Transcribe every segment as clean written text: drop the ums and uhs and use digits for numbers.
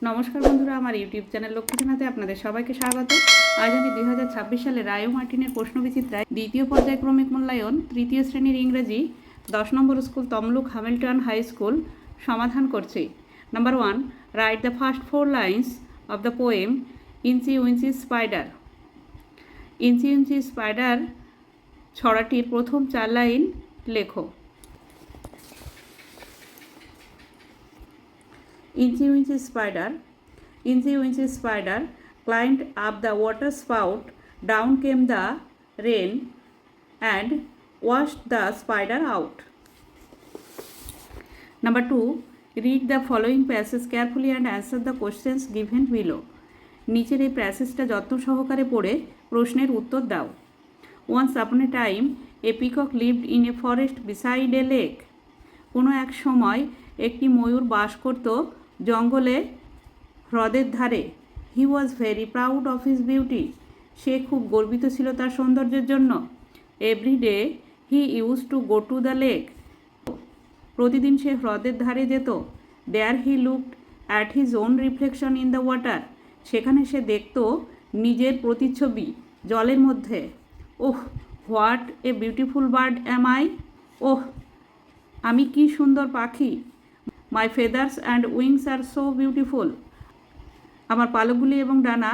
নমস্কার বন্ধুরা, আমার ইউটিউব চ্যানেল লক্ষ্মীখানাতে আপনাদের সবাইকে স্বাগত। আজ আমি 2026 সালে রায় ও মার্টিনের প্রশ্নবিচিত্রায় দ্বিতীয় পর্যায়ক্রমিক মূল্যায়ন তৃতীয় শ্রেণীর ইংরেজি 10 নম্বর school Tamluk Hamilton high school সমাধান করছি। Number 1, write the first 4 lines of the poem Incy Wincy spider. Incy Wincy spider ছড়াটির প্রথম 4 লাইন লেখো। Inchy Winchy spider climbed up the water spout, down came the rain and washed the spider out. Number 2, read the following passage carefully and answer the questions given below. নিচের এই প্যাসেজটা যত্ন সহকারে পড়ে প্রশ্নের উত্তর দাও। Once upon a time, a peacock lived in a forest beside a lake. কোনো এক সময় একটি ময়ূর বাস করত জঙ্গলে হ্রদের ধারে। He was very proud of his beauty. সে খুব গর্বিত ছিল তার সৌন্দর্যের জন্য। Every day he use to go to the lake. প্রতিদিন সে হ্রদের ধারে যেত। There he looked at his own reflection in the water. সেখানে সে দেখত নিজের প্রতিচ্ছবি জলের মধ্যে। Oh, what a beautiful bird am I. Oh, আমি কি সুন্দর পাখি। My feathers and wings are so beautiful. আমার পালকগুলি এবং ডানা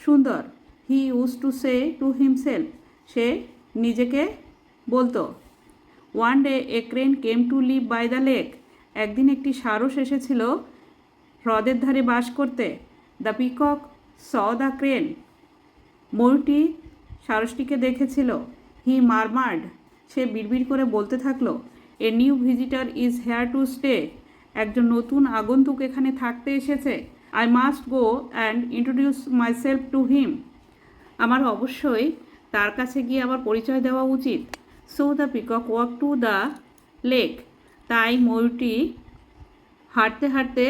সুন্দর। He use to say to himself. সে নিজেকে বলতো। One day a crane came to live by the lake. একদিন একটি সারস এসেছিল হ্রদের ধারে বাস করতে। The peacock saw the crane. ময়ূরটি সারসটিকে দেখেছিল। He murmured. সে বিড়বিড় করে বলতে থাকলো, a new visitor is here to stay. একজন নতুন আগন্তুক এখানে থাকতে এসেছে। I must go and introduce myself to him. আমার অবশ্যই তার কাছে গিয়ে আমার পরিচয় দেওয়া উচিত। So the peacock walk to the lake. তাই ময়ূরটি হাঁটতে হাঁটতে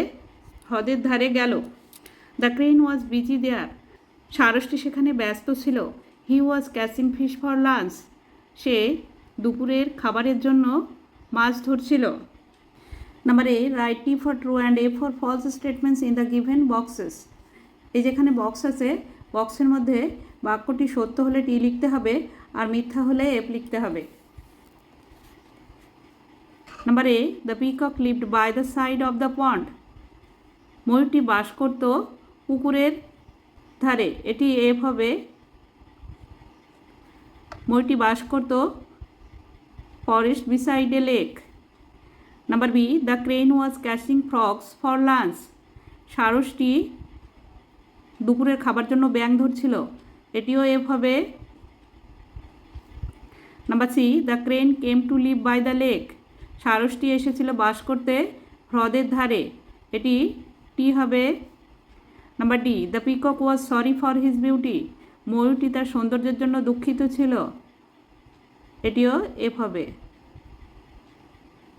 হ্রদের ধারে গেল। The crane was busy there. সারসটি সেখানে ব্যস্ত ছিল। He was catching fish for lunch. সে দুপুরের খাবারের জন্য মাছ ধরছিল। Number A, write T for true and a for false statements in the given boxes. এই যেখানে বক্স আছে, বক্সের মধ্যে বাক্যটি সত্য হলে টি লিখতে হবে আর মিথ্যা হলে এফ লিখতে হবে। Number A, the peacock lived by the side of the pond. ময়ূরটি বাস করত পুকুরের ধারে। এটি এফ হবে। ময়ূরটি বাস করত forest beside a lake. Number B, the crane was catching frogs for lunch. সারসটি দুপুরের খাবার জন্য ব্যাঙ ধরছিল। এটিও এফ হবে। Number C, the crane came to live by the lake. সারসটি এসেছিল বাস করতে হ্রদের ধারে। এটি টি হবে। Number D, the peacock was sorry for his beauty. ময়ূরটি তার সৌন্দর্যের জন্য দুঃখিত ছিল। এটিও এফ হবে,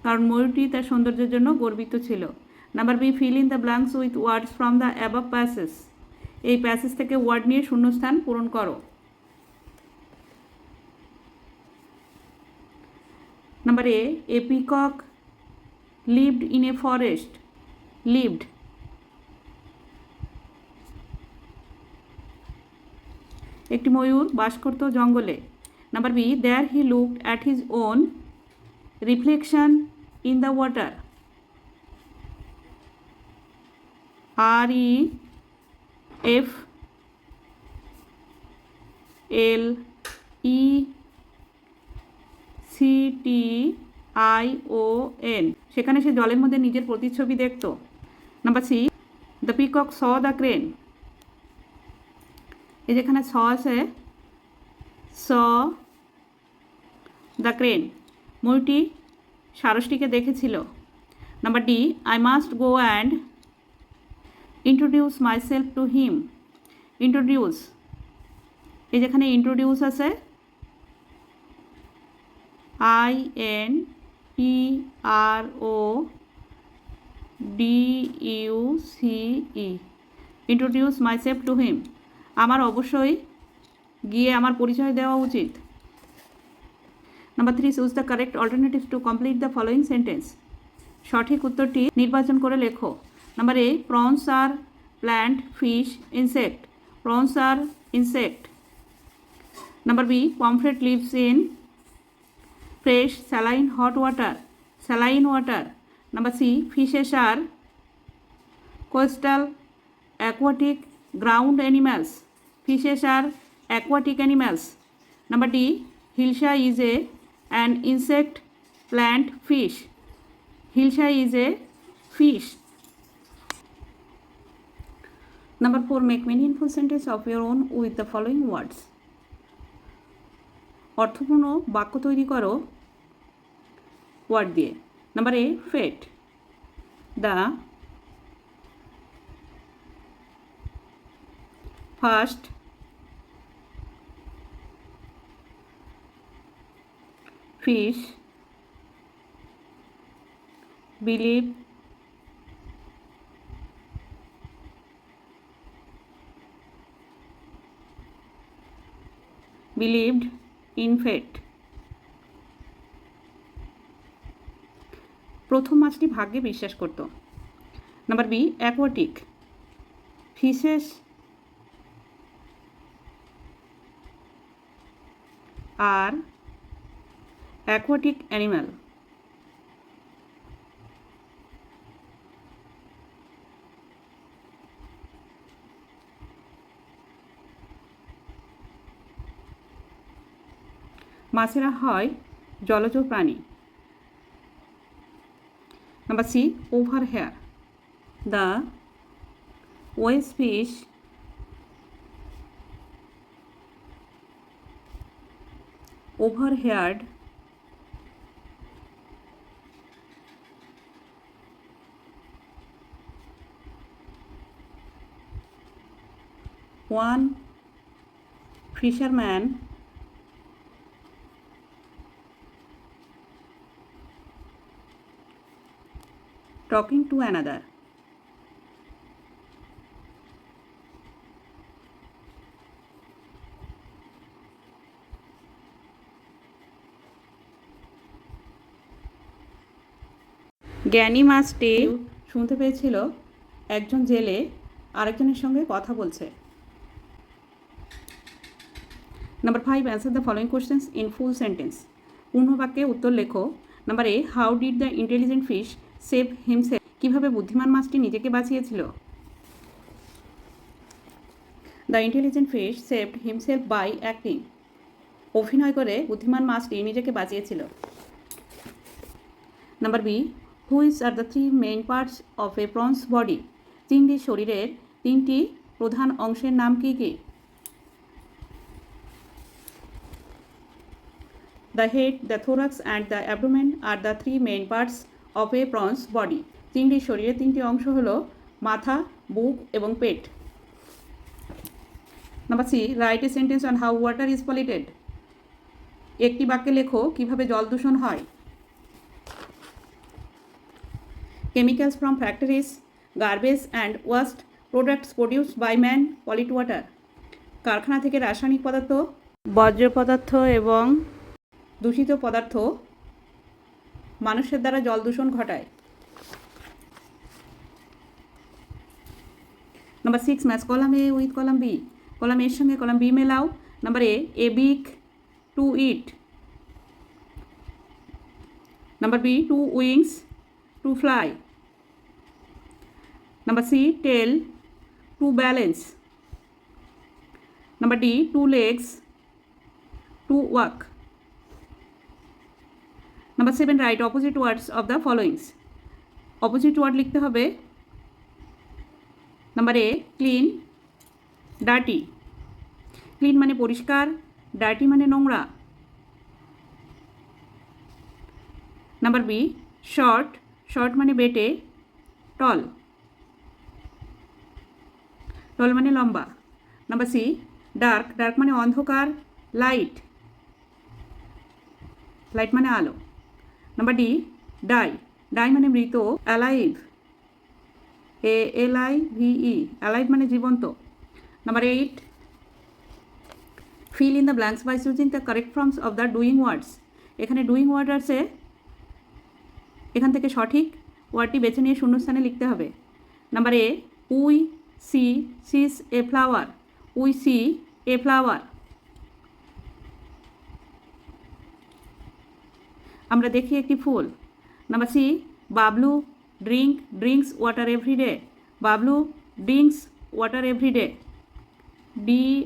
কারণ ময়ূরটি তার সৌন্দর্যের জন্য গর্বিত ছিল। Number B, fill in the blanks with words from the above passage. এই প্যাসেজ থেকে ওয়ার্ড নিয়ে শূন্যস্থান পূরণ করো। Number A peacock lived in a forest. Lived একটি ময়ূর বাস করত জঙ্গলে। Number B, there he looked at his own reflection in the water. R E F L E C T I O N. সেখানে সে জলের মধ্যে নিজের প্রতিচ্ছবি দেখত। Number C, the peacock saw the crane. এই যেখানে স আছে, স দ্য ক্রেন। ময়ূরটি সারসটিকে দেখেছিল। Number D, I must go and introduce myself to him. Introduce, এই যেখানে ইন্ট্রোডিউস আছে, I N T R O D U C E. Introduce myself to him. আমার অবশ্যই গিয়ে আমার পরিচয় দেওয়া উচিত। Number 3, choose the correct alternatives to complete the following sentence. সঠিক উত্তরটি নির্বাচন করে লেখো। Number A, prawns are plant, fish, insect. Prawns are insect. Number B, pomfret lives in fresh saline hot water. Saline water. Number C, fishes are coastal aquatic ground animals. Fishes are aquatic animals. Number D, Hilsa is an insect, plant, fish. Hilsa is a fish. Number 4, make meaningful sentence of your own with the following words. অর্থপূর্ণ বাক্য তৈরি করো word দিয়ে। Number A, fate. The first fish believed in fate. প্রথম মাছটি ভাগ্যে বিশ্বাস করত। Number B, aquatic. Fishes are aquatic animal. মাছেরা হয় জলজ প্রাণী। Number C, overhear. The wise fish overheard one fisherman talking to another. জ্ঞানী মাছটি শুনতে পেয়েছিল একজন জেলে আরেকজনের সঙ্গে কথা বলছে। Number 5, answer the following questions in full sentence. পূর্ণ বাক্যে উত্তর লেখো। Number A, how did the intelligent fish save himself? কীভাবে বুদ্ধিমান মাছটি নিজেকে বাঁচিয়েছিল? The intelligent fish saved himself by acting. অভিনয় করে বুদ্ধিমান মাছটি নিজেকে বাঁচিয়েছিল। Number B, which are the 3 main parts of a prawn's body? চিংড়ির শরীরের 3টি প্রধান অংশের নাম কী কী? The head, the thorax and the abdomen are the 3 main parts of a prawn's body. চিংড়ির শরীরের 3টি অংশ হলো মাথা, বুক এবং পেট। Number C, write a sentence on how water is polluted. একটি বাক্যে লেখো কিভাবে জল দূষণ হয়। Chemicals from factories, garbage and waste products produced by man pollute water. কারখানা থেকে রাসায়নিক পদার্থ, বর্জ্য পদার্থ এবং দূষিত পদার্থ মানুষের দ্বারা জল দূষণ ঘটায়। Number 6, match column A with column B. Column এর সঙ্গে কলাম বি মেলাও। Number A beak to eat. Number B, 2 wings to fly. Number C, tail to balance. Number D, 2 legs to walk. Number 7, write opposite words of the followings. Opposite word লিখতে হবে। Number এ, clean, dirty. Clean মানে পরিষ্কার, dirty মানে নোংরা। Number B, short, short মানে বেটে, টল, টল মানে লম্বা। নাম্বার সি, ডার্ক, ডার্ক মানে অন্ধকার, লাইট, লাইট মানে আলো। নাম্বার ডি, ডাই, ডাই মানে মৃত, অ্যালাইভ, ALIVE, অ্যালাইভ মানে জীবন্ত। Number 8, fill in the blanks by choosing the correct forms of the doing words. এখানে ডুইং ওয়ার্ড আছে, এখান থেকে সঠিক ওয়ার্ডটি বেছে নিয়ে শূন্যস্থানে লিখতে হবে। Number A, we see sees a flower, we see a flower. আমরা দেখি একটি ফুল। Number C, Bablu drinks water everyday, Bablu drinks water everyday, DRINKS,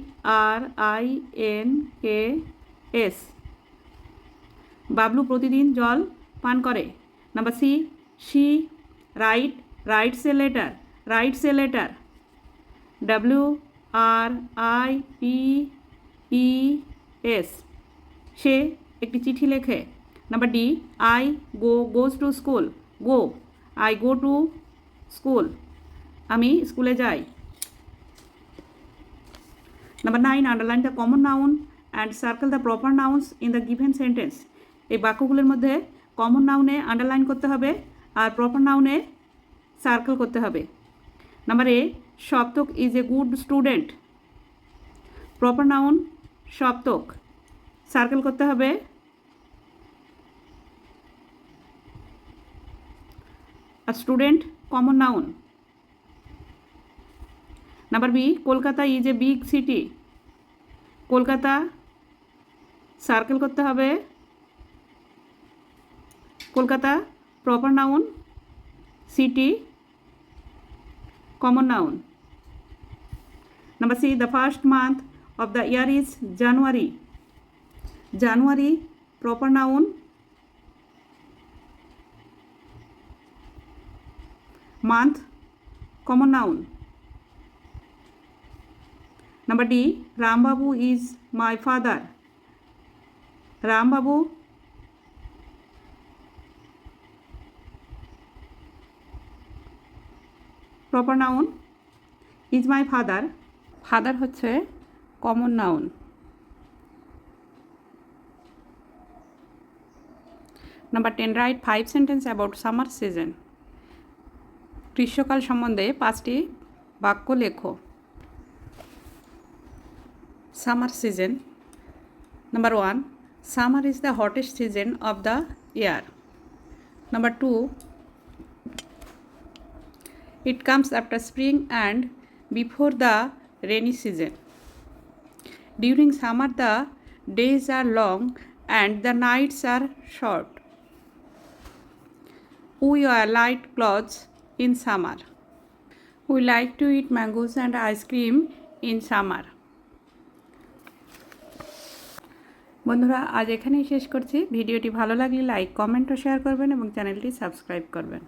Bablu প্রতিদিন জল পান করে। Number C, she writes a letter, WRITES, সে একটি চিঠি লেখে। Number D, I goes to school, I go to school, আমি স্কুলে যাই। Number 9, underline the common noun and circle the proper nouns in the given sentence. এই বাক্যগুলোর মধ্যে common নাউনে underline করতে হবে আর প্রপার নাউনে সার্কেল করতে হবে। Number A, Saptak is a good student, proper noun Saptak, circle করতে হবে। আর student common noun. Number B, Kolkata is a big city, Kolkata circle করতে হবে। Kolkata proper noun, city common noun. Number C, the first month of the year is January, January proper noun, month common noun. Number D, Rambabu is my father, Rambabu proper noun, is my father, father হচ্ছে common noun. Number 10, right 5 sentence about summer season, গ্রীষ্মকাল সম্বন্ধে 5টি বাক্য লেখো। Summer season. Number 1, summer is the hottest season of the year. Number 2, it comes after spring and before the rainy season. During summer the days are long and the nights are short. We wear light clothes in summer. We like to eat mangoes and ice cream in summer. বন্ধুরা, আজ এখানেই শেষ করছি। ভিডিওটি ভালো লাগলে like, comment ও share করবেন এবং চ্যানেলটি সাবস্ক্রাইব করবেন।